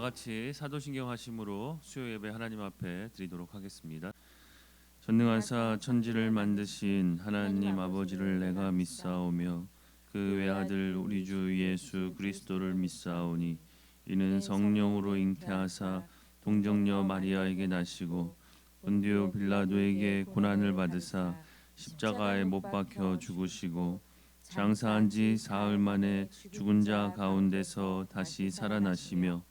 같이 사도신경 하심으로 수요 예배 하나님 앞에 드리도록 하겠습니다. 전능하사 천지를 만드신 하나님 아버지를 내가 믿사오며 그 외아들 우리 주 예수 그리스도를 믿사오니 이는 성령으로 잉태하사 동정녀 마리아에게 나시고 본디오 빌라도에게 고난을 받으사 십자가에 못 박혀 죽으시고 장사한 지 사흘 만에 죽은 자 가운데서 다시 살아나시며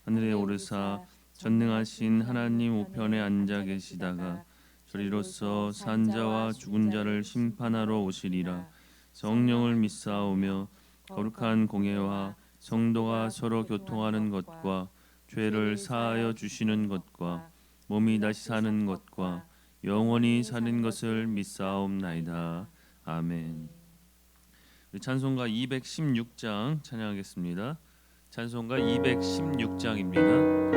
하늘에 오르사 전능하신 하나님 우편에 앉아 계시다가 저리로서 산 자와 죽은 자를 심판하러 오시리라. 성령을 믿사오며 거룩한 공예와 성도가 서로 교통하는 것과 죄를 사하여 주시는 것과 몸이 다시 사는 것과 영원히 사는 것을 믿사옵나이다. 아멘. 찬송가 216장 찬양하겠습니다. 찬송가 216장입니다.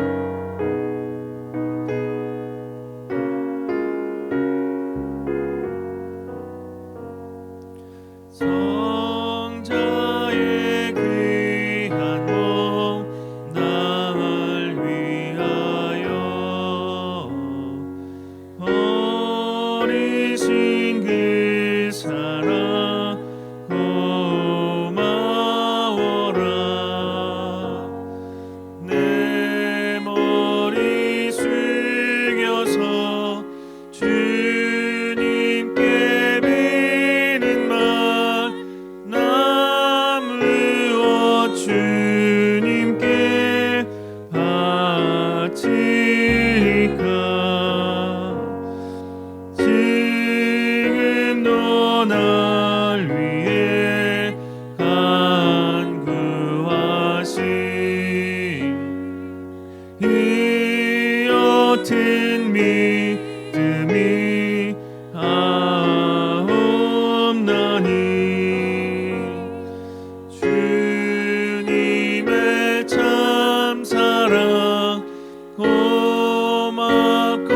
같은 믿음이 없나니 주님의 참 사랑 고맙고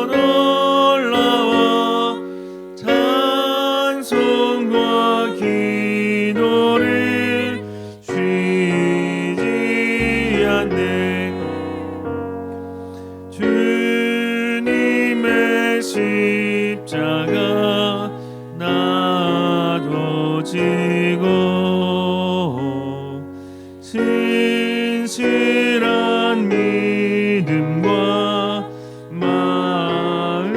놀라워 찬송과 기도를 쉬지 않네. 주님의 십자가 나도 지고 진실한 믿음과 마음으로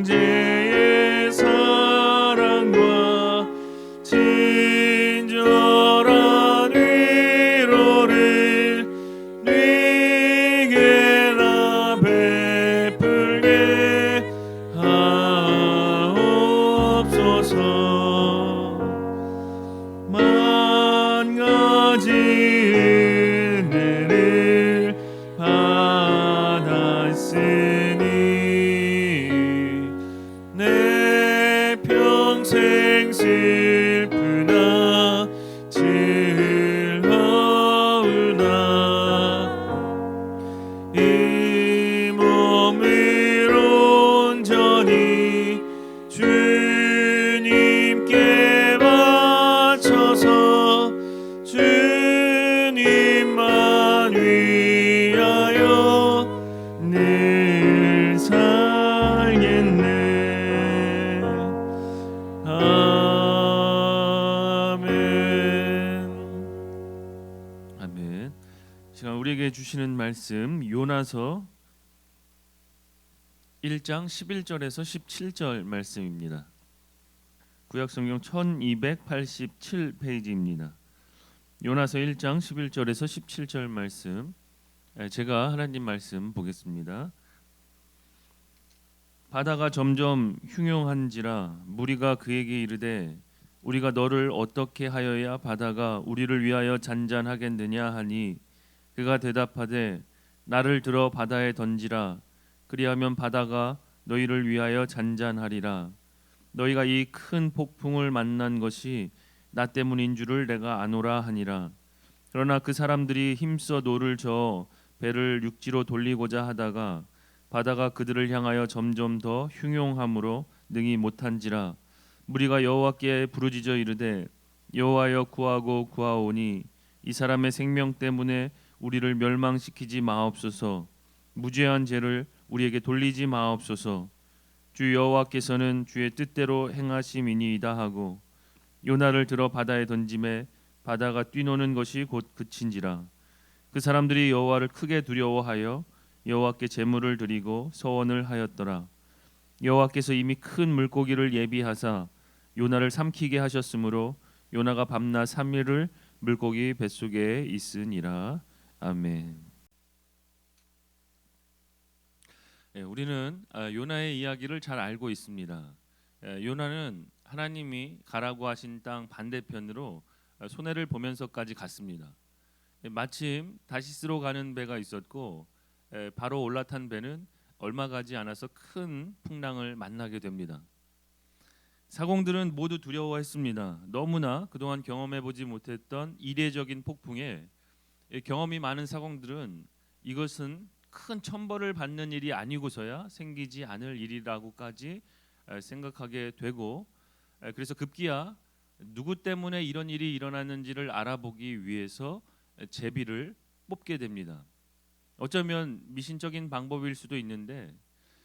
형제의 사랑과 친절한 위로를 네게나 베풀게 하옵소서. 만 가지 은혜를 받았으니 내 평생 슬프나 즐거우나 이 몸을 온전히 주님께 바쳐서 주님만 위하여 늘 살겠네. 아멘. 아멘. 시간 우리에게 주시는 말씀 요나서 1장 11절에서 17절 말씀입니다. 구약성경 1287페이지입니다. 요나서 1장 11절에서 17절 말씀, 제가 하나님 말씀 보겠습니다. 바다가 점점 흉용한지라 무리가 그에게 이르되 우리가 너를 어떻게 하여야 바다가 우리를 위하여 잔잔하겠느냐 하니 그가 대답하되 나를 들어 바다에 던지라. 그리하면 바다가 너희를 위하여 잔잔하리라. 너희가 이 큰 폭풍을 만난 것이 나 때문인 줄을 내가 아노라 하니라. 그러나 그 사람들이 힘써 노를 저어 배를 육지로 돌리고자 하다가 바다가 그들을 향하여 점점 더 흉용함으로 능히 못한지라. 무리가 여호와께 부르짖어 이르되 여호와여 구하고 구하오니 이 사람의 생명 때문에 우리를 멸망시키지 마옵소서. 무죄한 죄를 우리에게 돌리지 마옵소서. 주 여호와께서는 주의 뜻대로 행하심이니이다 하고 요나를 들어 바다에 던짐에 바다가 뛰노는 것이 곧 그친지라. 그 사람들이 여호와를 크게 두려워하여 여호와께 제물을 드리고 서원을 하였더라. 여호와께서 이미 큰 물고기를 예비하사 요나를 삼키게 하셨으므로 요나가 밤낮 3일을 물고기 뱃속에 있으니라. 아멘. 우리는 요나의 이야기를 잘 알고 있습니다. 요나는 하나님이 가라고 하신 땅 반대편으로 손해를 보면서까지 갔습니다. 마침 다시스로 가는 배가 있었고 바로 올라탄 배는 얼마 가지 않아서 큰 풍랑을 만나게 됩니다. 사공들은 모두 두려워했습니다. 너무나 그동안 경험해보지 못했던 이례적인 폭풍에 경험이 많은 사공들은 이것은 큰 천벌을 받는 일이 아니고서야 생기지 않을 일이라고까지 생각하게 되고, 그래서 급기야 누구 때문에 이런 일이 일어났는지를 알아보기 위해서 제비를 뽑게 됩니다. 어쩌면 미신적인 방법일 수도 있는데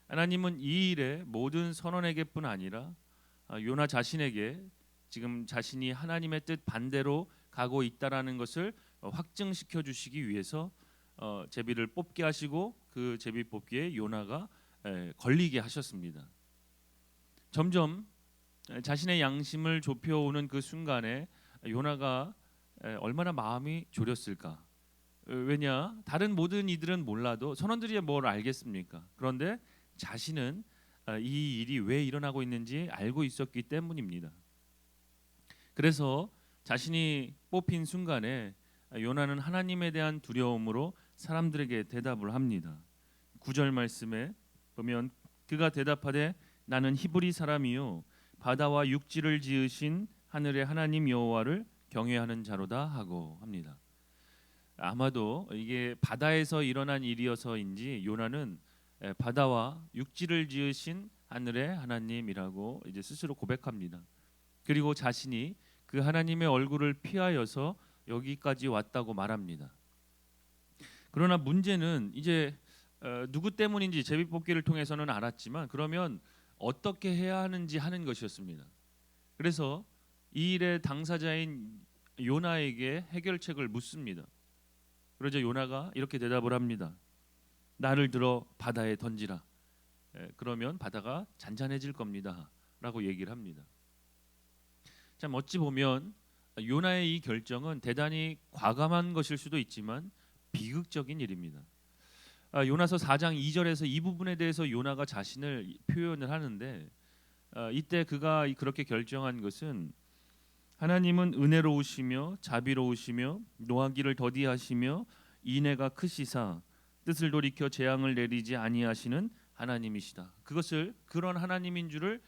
하나님은 이 일에 모든 선원에게뿐 아니라 요나 자신에게 지금 자신이 하나님의 뜻 반대로 가고 있다라는 것을 확증시켜 주시기 위해서 제비를 뽑게 하시고 그 제비 뽑기에 요나가 걸리게 하셨습니다. 점점 자신의 양심을 좁혀오는 그 순간에 요나가 얼마나 마음이 졸였을까. 왜냐, 다른 모든 이들은 몰라도 선원들이 뭘 알겠습니까? 그런데 자신은 이 일이 왜 일어나고 있는지 알고 있었기 때문입니다. 그래서 자신이 뽑힌 순간에 요나는 하나님에 대한 두려움으로 사람들에게 대답을 합니다. 9절 말씀에 보면 그가 대답하되 나는 히브리 사람이요 바다와 육지를 지으신 하늘의 하나님 여호와를 경외하는 자로다 하고 합니다. 아마도 이게 바다에서 일어난 일이어서인지 요나는 바다와 육지를 지으신 하늘의 하나님이라고 이제 스스로 고백합니다. 그리고 자신이 그 하나님의 얼굴을 피하여서 여기까지 왔다고 말합니다. 그러나 문제는 이제 누구 때문인지 제비뽑기를 통해서는 알았지만 그러면 어떻게 해야 하는지 하는 것이었습니다. 그래서 이 일의 당사자인 요나에게 해결책을 묻습니다. 그러자 요나가 이렇게 대답을 합니다. 나를 들어 바다에 던지라. 그러면 바다가 잔잔해질 겁니다. 라고 얘기를 합니다. 참 어찌 보면 요나의 이 결정은 대단히 과감한 것일 수도 있지만 비극적인 일입니다. 요나서 4장 2절에서 이 부분에 대해서 요나가 자신을 표현을 하는데 이때 그가 그렇게 결정한 것은 하나님은 은혜로우시며 자비로우시며 노하기를 더디하시며 인애가 크시사 뜻을 돌이켜 재앙을 내리지 아니하시는 하나님이시다. 그것을 그런 하나님인 줄을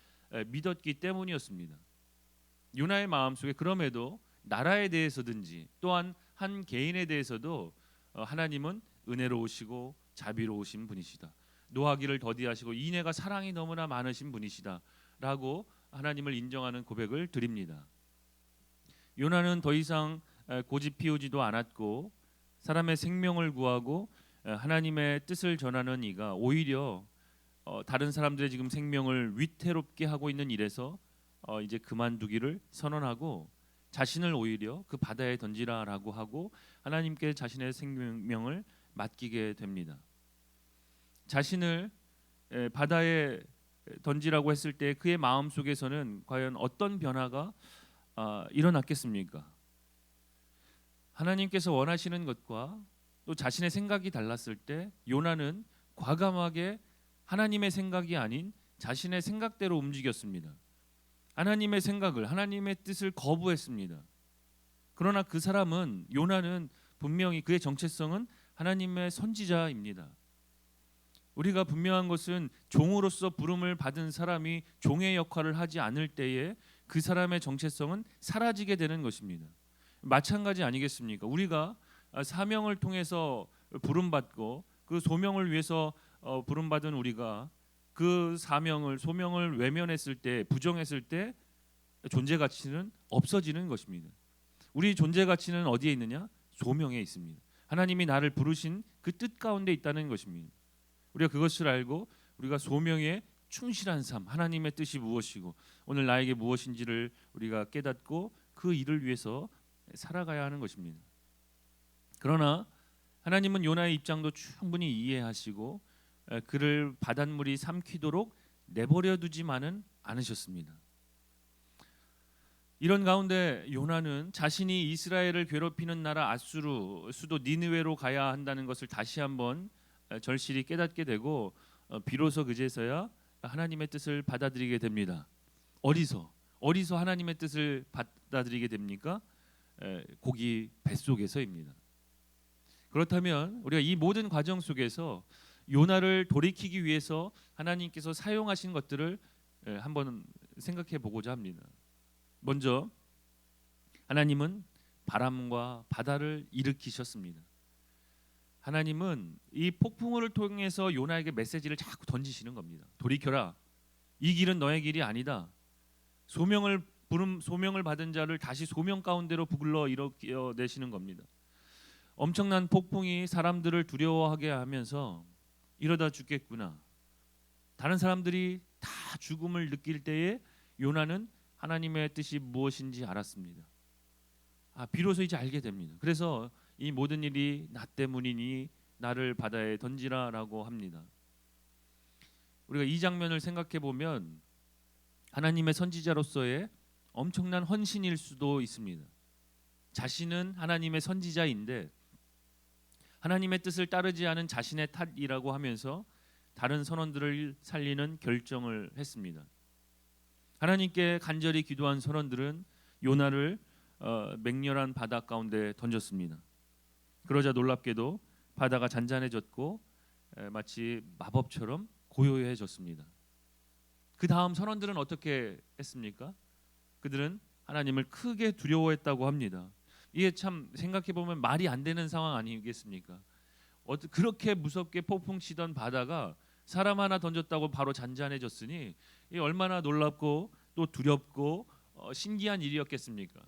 믿었기 때문이었습니다. 요나의 마음속에 그럼에도 나라에 대해서든지 또한 한 개인에 대해서도 하나님은 은혜로우시고 자비로우신 분이시다. 노하기를 더디하시고 인애가 사랑이 너무나 많으신 분이시다라고 하나님을 인정하는 고백을 드립니다. 요나는 더 이상 고집 피우지도 않았고 사람의 생명을 구하고 하나님의 뜻을 전하는 이가 오히려 다른 사람들의 지금 생명을 위태롭게 하고 있는 일에서 이제 그만두기를 선언하고 자신을 오히려 그 바다에 던지라라고 하고 하나님께 자신의 생명을 맡기게 됩니다. 자신을 바다에 던지라고 했을 때 그의 마음 속에서는 과연 어떤 변화가 일어났겠습니까? 하나님께서 원하시는 것과 또 자신의 생각이 달랐을 때 요나는 과감하게 하나님의 생각이 아닌 자신의 생각대로 움직였습니다. 하나님의 생각을, 하나님의 뜻을 거부했습니다. 그러나 그 사람은 요나는 분명히 그의 정체성은 하나님의 선지자입니다. 우리가 분명한 것은 종으로서 부름을 받은 사람이 종의 역할을 하지 않을 때에 그 사람의 정체성은 사라지게 되는 것입니다. 마찬가지 아니겠습니까? 우리가 사명을 통해서 부름받고 그 소명을 위해서 부름받은 우리가 그 사명을 소명을 외면했을 때 부정했을 때 존재 가치는 없어지는 것입니다. 우리 존재 가치는 어디에 있느냐? 소명에 있습니다. 하나님이 나를 부르신 그 뜻 가운데 있다는 것입니다. 우리가 그것을 알고 우리가 소명에 충실한 삶, 하나님의 뜻이 무엇이고 오늘 나에게 무엇인지를 우리가 깨닫고 그 일을 위해서 살아가야 하는 것입니다. 그러나 하나님은 요나의 입장도 충분히 이해하시고 그를 바닷물이 삼키도록 내버려 두지만은 않으셨습니다. 이런 가운데 요나는 자신이 이스라엘을 괴롭히는 나라 아수르 수도 니느웨로 가야 한다는 것을 다시 한번 절실히 깨닫게 되고 비로소 그제서야 하나님의 뜻을 받아들이게 됩니다. 어디서 하나님의 뜻을 받아들이게 됩니까? 고기 뱃속에서입니다. 그렇다면 우리가 이 모든 과정 속에서 요나를 돌이키기 위해서 하나님께서 사용하신 것들을 한번 생각해 보고자 합니다. 먼저 하나님은 바람과 바다를 일으키셨습니다. 하나님은 이 폭풍우를 통해서 요나에게 메시지를 자꾸 던지시는 겁니다. 돌이켜라. 이 길은 너의 길이 아니다. 소명을 받은 자를 다시 소명 가운데로 불러 일으켜내시는 겁니다. 엄청난 폭풍이 사람들을 두려워하게 하면서 이러다 죽겠구나. 다른 사람들이 다 죽음을 느낄 때에 요나는 하나님의 뜻이 무엇인지 알았습니다. 비로소 이제 알게 됩니다. 그래서 이 모든 일이 나 때문이니 나를 바다에 던지라라고 합니다. 우리가 이 장면을 생각해 보면 하나님의 선지자로서의 엄청난 헌신일 수도 있습니다. 자신은 하나님의 선지자인데 하나님의 뜻을 따르지 않은 자신의 탓이라고 하면서 다른 선원들을 살리는 결정을 했습니다. 하나님께 간절히 기도한 선원들은 요나를 맹렬한 바다 가운데 던졌습니다. 그러자 놀랍게도 바다가 잔잔해졌고 마치 마법처럼 고요해졌습니다. 그 다음 선원들은 어떻게 했습니까? 그들은 하나님을 크게 두려워했다고 합니다. 이게 참 생각해 보면 말이 안 되는 상황 아니겠습니까? 그렇게 무섭게 폭풍 치던 바다가 사람 하나 던졌다고 바로 잔잔해졌으니 이 얼마나 놀랍고 또 두렵고 신기한 일이었겠습니까?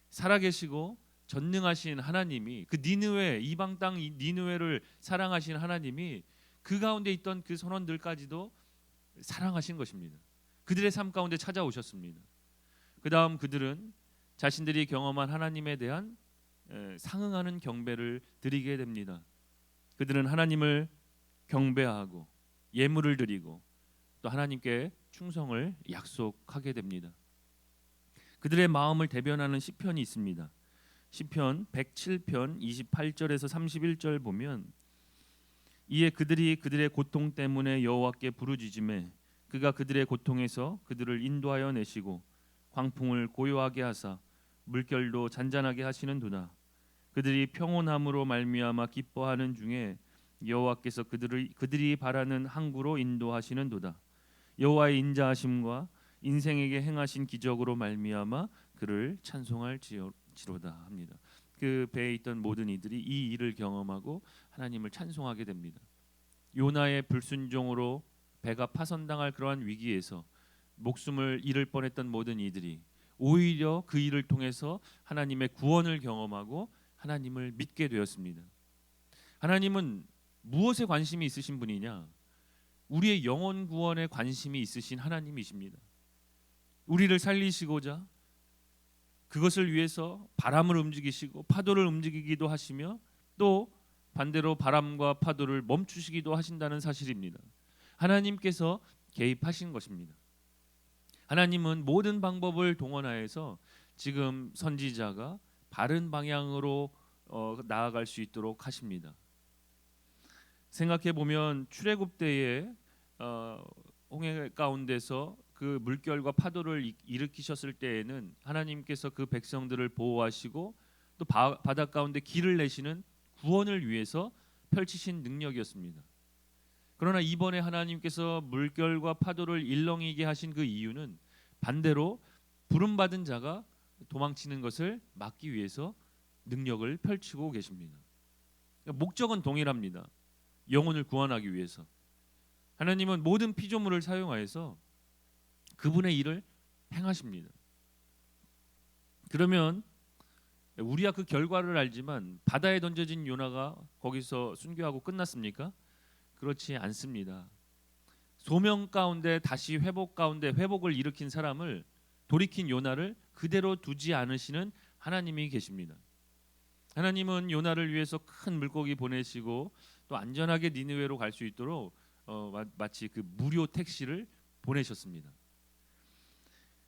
살아계시고 전능하신 하나님이 그 니느웨 이방 땅 니느웨를 사랑하신 하나님이 그 가운데 있던 그 선원들까지도 사랑하신 것입니다. 그들의 삶 가운데 찾아오셨습니다. 그 다음 그들은 자신들이 경험한 하나님에 대한 상응하는 경배를 드리게 됩니다. 그들은 하나님을 경배하고 예물을 드리고 또 하나님께 충성을 약속하게 됩니다. 그들의 마음을 대변하는 시편이 있습니다. 시편 107편 28절에서 31절 보면 이에 그들이 그들의 고통 때문에 여호와께 부르짖으매 그가 그들의 고통에서 그들을 인도하여 내시고 광풍을 고요하게 하사 물결도 잔잔하게 하시는도다. 그들이 평온함으로 말미암아 기뻐하는 중에 여호와께서 그들이 바라는 항구로 인도하시는도다. 여호와의 인자하심과 인생에게 행하신 기적으로 말미암아 그를 찬송할지로다 합니다. 그 배에 있던 모든 이들이 이 일을 경험하고 하나님을 찬송하게 됩니다. 요나의 불순종으로 배가 파손당할 그러한 위기에서 목숨을 잃을 뻔했던 모든 이들이 오히려 그 일을 통해서 하나님의 구원을 경험하고 하나님을 믿게 되었습니다. 하나님은 무엇에 관심이 있으신 분이냐? 우리의 영혼 구원에 관심이 있으신 하나님이십니다. 우리를 살리시고자 그것을 위해서 바람을 움직이시고 파도를 움직이기도 하시며 또 반대로 바람과 파도를 멈추시기도 하신다는 사실입니다. 하나님께서 개입하신 것입니다. 하나님은 모든 방법을 동원하여서 지금 선지자가 바른 방향으로 나아갈 수 있도록 하십니다. 생각해 보면 출애굽 때에 홍해 가운데서 그 물결과 파도를 일으키셨을 때에는 하나님께서 그 백성들을 보호하시고 또 바다 가운데 길을 내시는 구원을 위해서 펼치신 능력이었습니다. 그러나 이번에 하나님께서 물결과 파도를 일렁이게 하신 그 이유는 반대로 부름받은 자가 도망치는 것을 막기 위해서 능력을 펼치고 계십니다. 그러니까 목적은 동일합니다. 영혼을 구원하기 위해서. 하나님은 모든 피조물을 사용하여서 그분의 일을 행하십니다. 그러면 우리야 그 결과를 알지만 바다에 던져진 요나가 거기서 순교하고 끝났습니까? 그렇지 않습니다. 소명 가운데 다시 회복 가운데 회복을 일으킨 사람을, 돌이킨 요나를 그대로 두지 않으시는 하나님이 계십니다. 하나님은 요나를 위해서 큰 물고기 보내시고 또 안전하게 니느웨로 갈 수 있도록 마치 그 무료 택시를 보내셨습니다.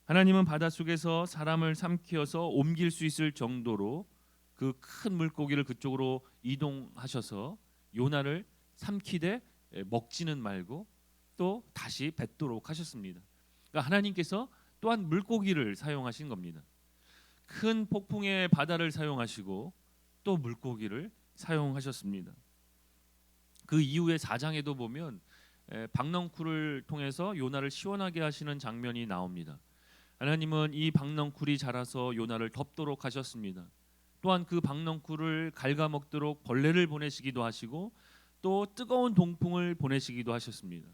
하나님은 바닷속에서 사람을 삼키어서 옮길 수 있을 정도로 그 큰 물고기를 그쪽으로 이동하셔서 요나를 삼키되 먹지는 말고 또 다시 뱉도록 하셨습니다. 그러니까 하나님께서 또한 물고기를 사용하신 겁니다. 큰 폭풍의 바다를 사용하시고 또 물고기를 사용하셨습니다. 그 이후에 4장에도 보면 박넝쿨을 통해서 요나를 시원하게 하시는 장면이 나옵니다. 하나님은 이 박넝쿨이 자라서 요나를 덮도록 하셨습니다. 또한 그 박넝쿨을 갉아먹도록 벌레를 보내시기도 하시고 또 뜨거운 동풍을 보내시기도 하셨습니다.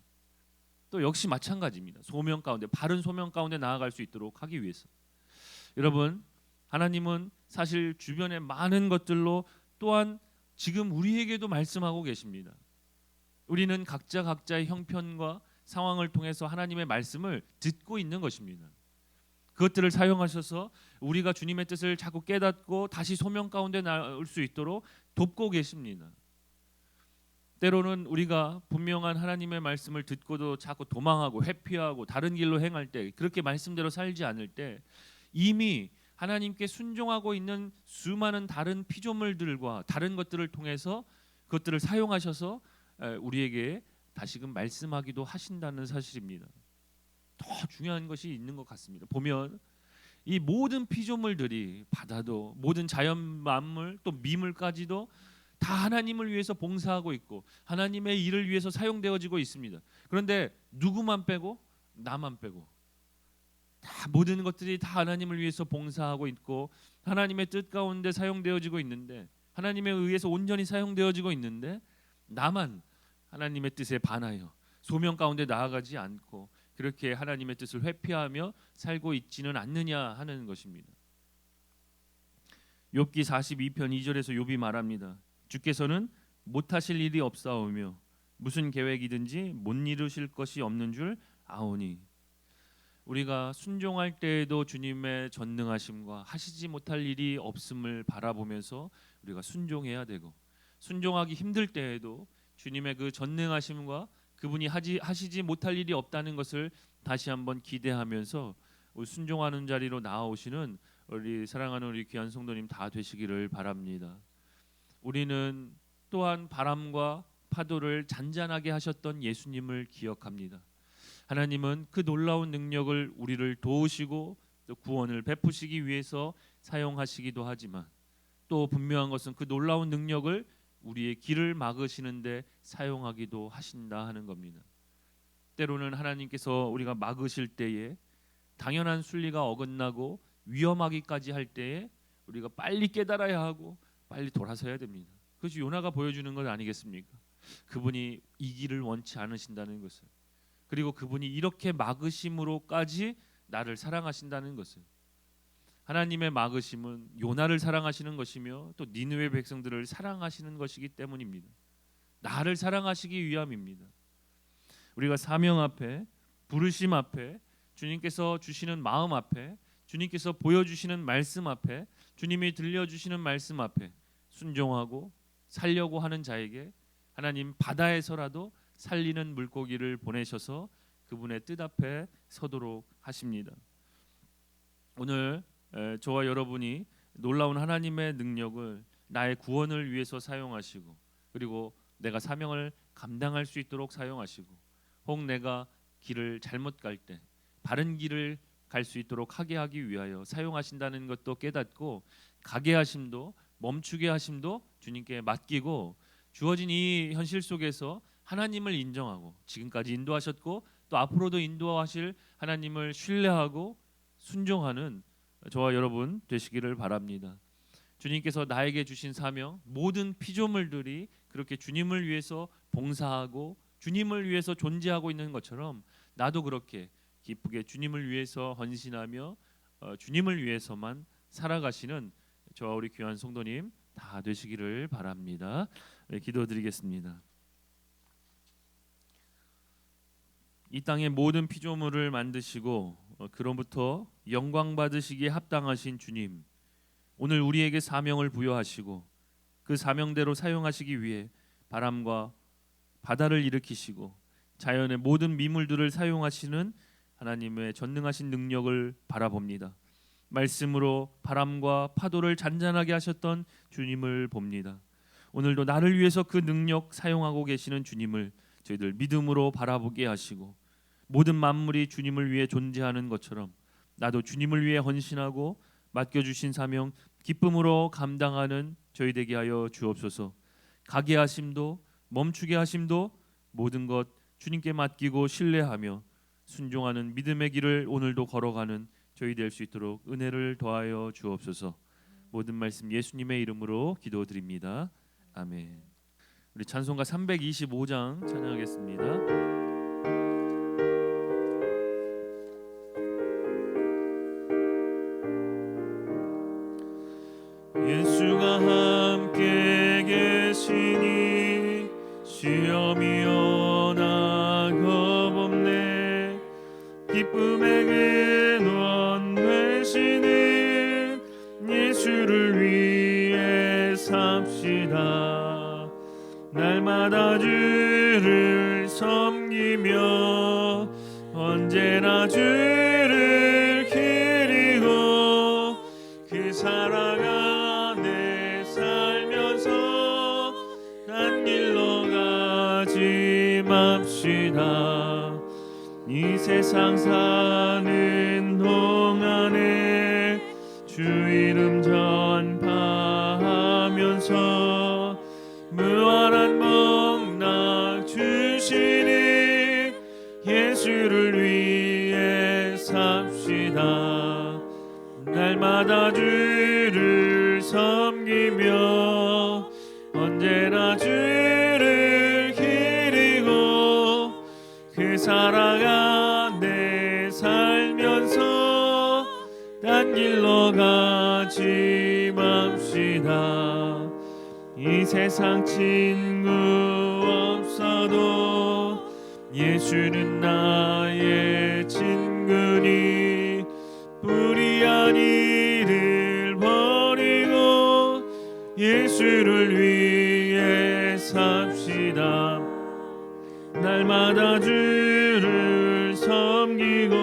또 역시 마찬가지입니다. 소명 가운데, 바른 소명 가운데 나아갈 수 있도록 하기 위해서. 여러분, 하나님은 사실 주변의 많은 것들로 또한 지금 우리에게도 말씀하고 계십니다. 우리는 각자 각자의 형편과 상황을 통해서 하나님의 말씀을 듣고 있는 것입니다. 그것들을 사용하셔서 우리가 주님의 뜻을 자꾸 깨닫고 다시 소명 가운데 나올 수 있도록 돕고 계십니다. 때로는 우리가 분명한 하나님의 말씀을 듣고도 자꾸 도망하고 회피하고 다른 길로 행할 때, 그렇게 말씀대로 살지 않을 때 이미 하나님께 순종하고 있는 수많은 다른 피조물들과 다른 것들을 통해서 그것들을 사용하셔서 우리에게 다시금 말씀하기도 하신다는 사실입니다. 더 중요한 것이 있는 것 같습니다. 보면 이 모든 피조물들이, 바다도, 모든 자연 만물, 또 미물까지도 다 하나님을 위해서 봉사하고 있고 하나님의 일을 위해서 사용되어지고 있습니다. 그런데 누구만 빼고? 나만 빼고 다 모든 것들이 다 하나님을 위해서 봉사하고 있고 하나님의 뜻 가운데 사용되어지고 있는데, 하나님에 의해서 온전히 사용되어지고 있는데 나만 하나님의 뜻에 반하여 소명 가운데 나아가지 않고 그렇게 하나님의 뜻을 회피하며 살고 있지는 않느냐 하는 것입니다. 욥기 42편 2절에서 욥이 말합니다. 주께서는 못하실 일이 없사오며 무슨 계획이든지 못 이루실 것이 없는 줄 아오니. 우리가 순종할 때에도 주님의 전능하심과 하시지 못할 일이 없음을 바라보면서 우리가 순종해야 되고, 순종하기 힘들 때에도 주님의 그 전능하심과 그분이 하시지 못할 일이 없다는 것을 다시 한번 기대하면서 순종하는 자리로 나아오시는 우리 사랑하는 우리 귀한 성도님 다 되시기를 바랍니다. 우리는 또한 바람과 파도를 잔잔하게 하셨던 예수님을 기억합니다. 하나님은 그 놀라운 능력을 우리를 도우시고 또 구원을 베푸시기 위해서 사용하시기도 하지만, 또 분명한 것은 그 놀라운 능력을 우리의 길을 막으시는데 사용하기도 하신다 하는 겁니다. 때로는 하나님께서 우리가 막으실 때에 당연한 순리가 어긋나고 위험하기까지 할 때에 우리가 빨리 깨달아야 하고 빨리 돌아서야 됩니다. 그것이 요나가 보여주는 것 아니겠습니까? 그분이 이 길을 원치 않으신다는 것을, 그리고 그분이 이렇게 막으심으로까지 나를 사랑하신다는 것을. 하나님의 막으심은 요나를 사랑하시는 것이며 또 니느웨 백성들을 사랑하시는 것이기 때문입니다. 나를 사랑하시기 위함입니다. 우리가 사명 앞에, 부르심 앞에, 주님께서 주시는 마음 앞에, 주님께서 보여주시는 말씀 앞에, 주님이 들려주시는 말씀 앞에 순종하고 살려고 하는 자에게 하나님 바다에서라도 살리는 물고기를 보내셔서 그분의 뜻 앞에 서도록 하십니다. 오늘 저와 여러분이 놀라운 하나님의 능력을 나의 구원을 위해서 사용하시고, 그리고 내가 사명을 감당할 수 있도록 사용하시고, 혹 내가 길을 잘못 갈 때 바른 길을 갈 수 있도록 하게 하기 위하여 사용하신다는 것도 깨닫고, 가게 하심도 멈추게 하심도 주님께 맡기고, 주어진 이 현실 속에서 하나님을 인정하고 지금까지 인도하셨고 또 앞으로도 인도하실 하나님을 신뢰하고 순종하는 저와 여러분 되시기를 바랍니다. 주님께서 나에게 주신 사명, 모든 피조물들이 그렇게 주님을 위해서 봉사하고 주님을 위해서 존재하고 있는 것처럼 나도 그렇게 기쁘게 주님을 위해서 헌신하며 주님을 위해서만 살아가시는 저와 우리 귀한 성도님 다 되시기를 바랍니다. 네, 기도드리겠습니다. 이 땅의 모든 피조물을 만드시고 그로부터 영광 받으시기에 합당하신 주님, 오늘 우리에게 사명을 부여하시고 그 사명대로 사용하시기 위해 바람과 바다를 일으키시고 자연의 모든 미물들을 사용하시는 하나님의 전능하신 능력을 바라봅니다. 말씀으로 바람과 파도를 잔잔하게 하셨던 주님을 봅니다. 오늘도 나를 위해서 그 능력 사용하고 계시는 주님을 저희들 믿음으로 바라보게 하시고 모든 만물이 주님을 위해 존재하는 것처럼 나도 주님을 위해 헌신하고 맡겨주신 사명 기쁨으로 감당하는 저희 되게 하여 주옵소서. 가게 하심도 멈추게 하심도 모든 것 주님께 맡기고 신뢰하며 순종하는 믿음의 길을 오늘도 걸어가는 저희 될 수 있도록 은혜를 더하여 주옵소서. 모든 말씀 예수님의 이름으로 기도드립니다. 아멘. 우리 찬송가 325장 찬양하겠습니다. 예수가 함께 계시니 시험이 오나 겁없네. 기쁨의 근원 되시는 예수를 위해 삽시다. 날마다 주를 섬기며 언제나 주를 기리고 그 사랑 안에 살면서 딴 길로 가지 맙시다. 이 세상 사는 동안에 주 이름 전파하면서 무한한 복락 주시는 예수를 위해 삽시다. 날마다 주를 섬기며 언제나 주를 기리고 그 사랑 안에 살면서 딴 길로 가지 맙시다. 이 세상 친구 없어도 예수는 나의 친구니 불의한 일을 버리고 예수를 위해 삽시다. 날마다 주를 섬기고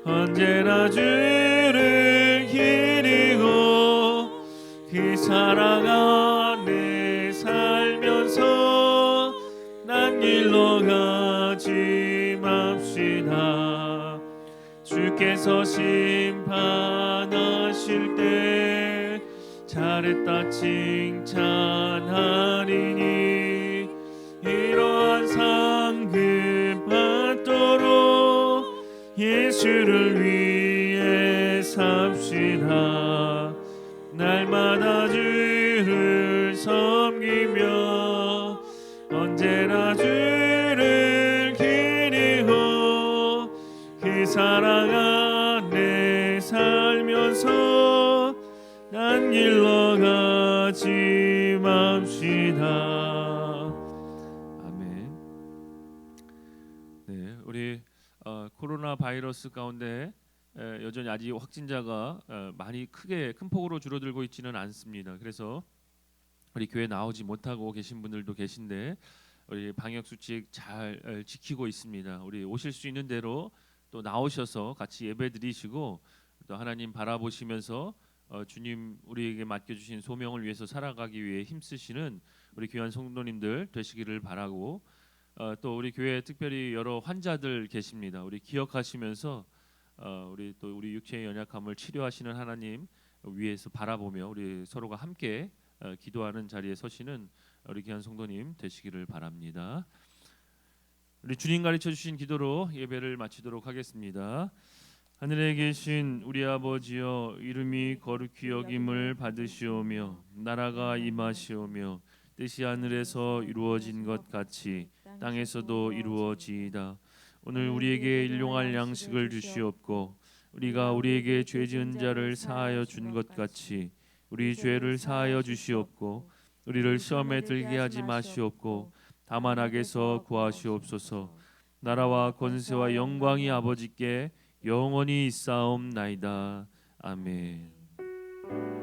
언제나 주를 기리고 그 사랑 안에 살면서 난 길로 가지 맙시다. 주께서 심판하실 때 잘했다 칭찬하리니 이러한 상급 받도록 예수를 위해 삽시다. 날마다 주를 섬기며 언제나 주를 기리고 그 사랑 안에 살면서 딴 길로 가지 맙시다. 아멘. 네, 우리 코로나 바이러스 가운데 여전히 아직 확진자가 많이 큰 폭으로 줄어들고 있지는 않습니다. 그래서 우리 교회 나오지 못하고 계신 분들도 계신데 우리 방역 수칙 잘 지키고 있습니다. 우리 오실 수 있는 대로 또 나오셔서 같이 예배 드리시고 또 하나님 바라보시면서 주님 우리에게 맡겨주신 소명을 위해서 살아가기 위해 힘쓰시는 우리 귀한 성도님들 되시기를 바라고 또 우리 교회에 특별히 여러 환자들 계십니다. 우리 기억하시면서 우리 또 우리 육체의 연약함을 치료하시는 하나님 위에서 바라보며 우리 서로가 함께 기도하는 자리에 서시는 우리 귀한 성도님 되시기를 바랍니다. 우리 주님 가르쳐 주신 기도로 예배를 마치도록 하겠습니다. 하늘에 계신 우리 아버지여, 이름이 거룩히 여김을 받으시오며 나라가 임하시오며 뜻이 하늘에서 이루어진 것 같이 땅에서도 이루어지이다. 오늘 우리에게 일용할 양식을 주시옵고 우리가 우리에게 죄 지은 자를 사하여 준 것 같이 우리 죄를 사하여 주시옵고 우리를 시험에 들게 하지 마시옵고 다만 악에서 구하시옵소서. 나라와 권세와 영광이 아버지께 영원히 있사옵나이다. 아멘.